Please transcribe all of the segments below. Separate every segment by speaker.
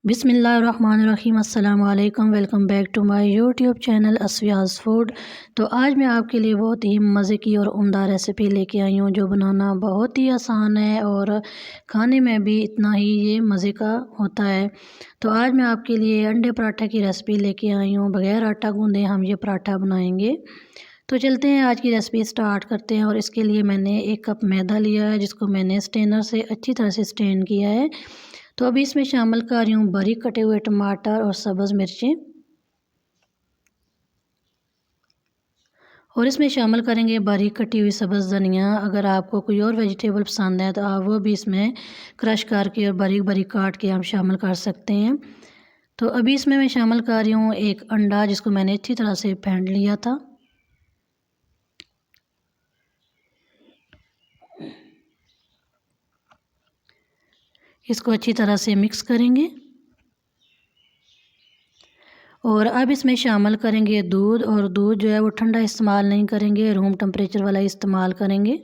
Speaker 1: बिस्मिल्लाहिर्रहमानिर्रहीम। अस्सलाम वालेकुम। Welcome back to my YouTube channel Asfiya's food. तो आज मैं आपके लिए बहुत ही मज़े की और उम्दा रेसिपी लेके आई हूँ जो बनाना बहुत ही आसान है और खाने में भी इतना ही ये मज़े का होता है। तो आज मैं आपके लिए अंडे पराठा की रेसिपी लेके आई हूँ। बग़ैर आटा गूँधे हम ये पराठा बनाएंगे। तो चलते हैं, आज की रेसिपी स्टार्ट करते हैं। और इसके लिए मैंने 1 कप मैदा लिया है जिसको मैंने स्ट्रेनर से अच्छी तरह से स्ट्रेन किया है। तो अभी इसमें शामिल कर रही हूँ बारीक कटे हुए टमाटर और सब्ज़ मिर्चें, और इसमें शामिल करेंगे बारीक कटी हुई सब्ज़ धनिया। अगर आपको कोई और वेजिटेबल पसंद है तो आप वो भी इसमें क्रश करके और बारीक बारीक काट के आप शामिल कर सकते हैं। तो अभी इसमें मैं शामिल कर रही हूँ 1 अंडा जिसको मैंने अच्छी तरह से फेंट लिया था। इसको अच्छी तरह से मिक्स करेंगे और अब इसमें शामिल करेंगे दूध। और दूध जो है वो ठंडा इस्तेमाल नहीं करेंगे, रूम टेम्परेचर वाला इस्तेमाल करेंगे।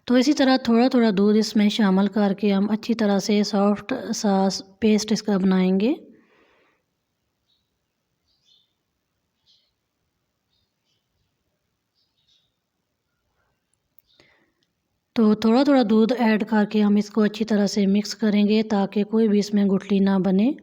Speaker 1: तो इसी तरह थोड़ा थोड़ा दूध इसमें शामिल करके हम अच्छी तरह से सॉफ्ट सा पेस्ट इसका बनाएंगे। तो थोड़ा थोड़ा दूध ऐड करके हम इसको अच्छी तरह से मिक्स करेंगे ताकि कोई भी इसमें गुठली ना बने।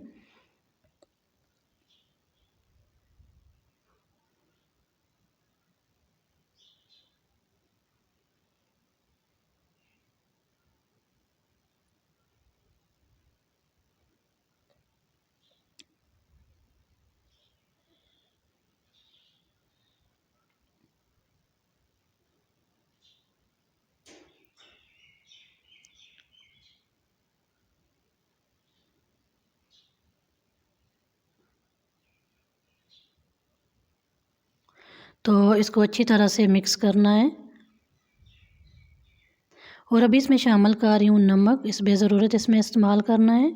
Speaker 1: तो इसको अच्छी तरह से मिक्स करना है। और अभी इसमें शामिल कर रही हूँ नमक, इस बेज़रूरत इसमें इस्तेमाल करना है।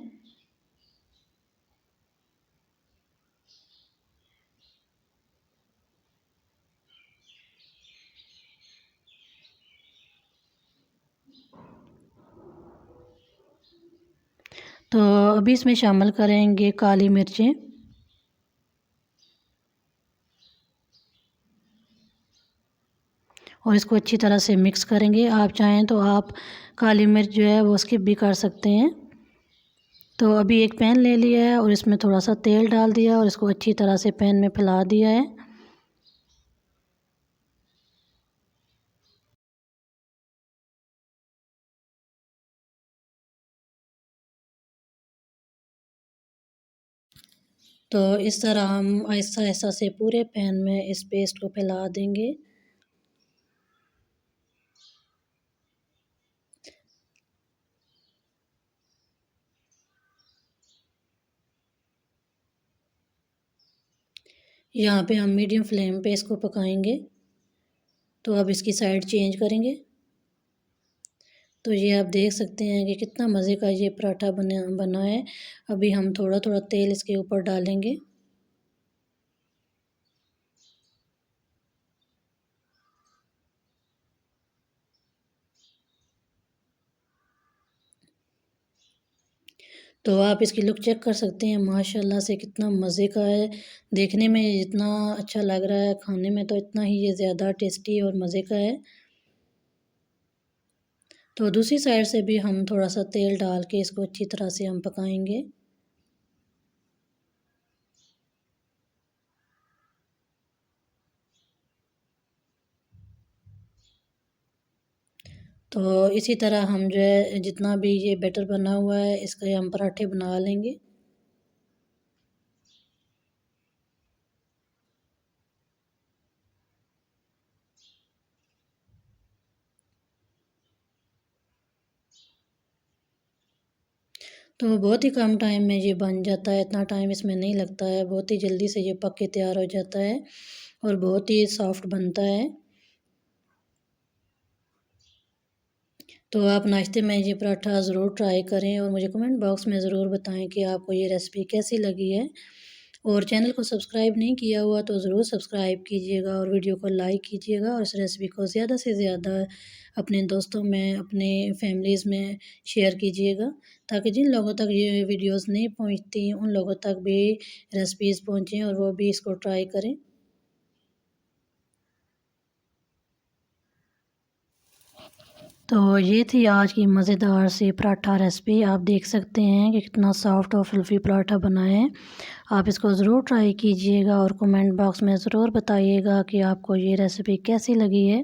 Speaker 1: तो अभी इसमें शामिल करेंगे काली मिर्चें, और इसको अच्छी तरह से मिक्स करेंगे। आप चाहें तो आप काली मिर्च जो है वो स्किप भी कर सकते हैं। तो अभी एक पैन ले लिया है और इसमें थोड़ा सा तेल डाल दिया और इसको अच्छी तरह से पैन में फैला दिया है। तो इस तरह हम आहिस्ता आहिस्ता से पूरे पैन में इस पेस्ट को फैला देंगे। यहाँ पे हम मीडियम फ्लेम पे इसको पकाएंगे। तो अब इसकी साइड चेंज करेंगे। तो ये आप देख सकते हैं कि कितना मज़े का ये पराठा बना है। अभी हम थोड़ा थोड़ा तेल इसके ऊपर डालेंगे। तो आप इसकी लुक चेक कर सकते हैं, माशाल्लाह से कितना मज़े का है। देखने में जितना अच्छा लग रहा है, खाने में तो इतना ही ये ज़्यादा टेस्टी और मज़े का है। तो दूसरी साइड से भी हम थोड़ा सा तेल डाल के इसको अच्छी तरह से हम पकाएंगे। तो इसी तरह हम जो है जितना भी ये बैटर बना हुआ है इसके हम पराठे बना लेंगे। तो बहुत ही कम टाइम में ये बन जाता है, इतना टाइम इसमें नहीं लगता है, बहुत ही जल्दी से ये पक के तैयार हो जाता है और बहुत ही सॉफ्ट बनता है। तो आप नाश्ते में ये पराठा ज़रूर ट्राई करें और मुझे कमेंट बॉक्स में ज़रूर बताएं कि आपको ये रेसिपी कैसी लगी है। और चैनल को सब्सक्राइब नहीं किया हुआ तो ज़रूर सब्सक्राइब कीजिएगा और वीडियो को लाइक कीजिएगा और इस रेसिपी को ज़्यादा से ज़्यादा अपने दोस्तों में, अपने फैमिलीज़ में शेयर कीजिएगा, ताकि जिन लोगों तक ये वीडियोस नहीं पहुंचती उन लोगों तक भी रेसिपीज़ पहुंचें और वो भी इसको ट्राई करें। तो ये थी आज की मज़ेदार सी पराठा रेसिपी। आप देख सकते हैं कि कितना सॉफ्ट और फ्लफ़ी पराठा बना है। आप इसको ज़रूर ट्राई कीजिएगा और कमेंट बॉक्स में ज़रूर बताइएगा कि आपको ये रेसिपी कैसी लगी है।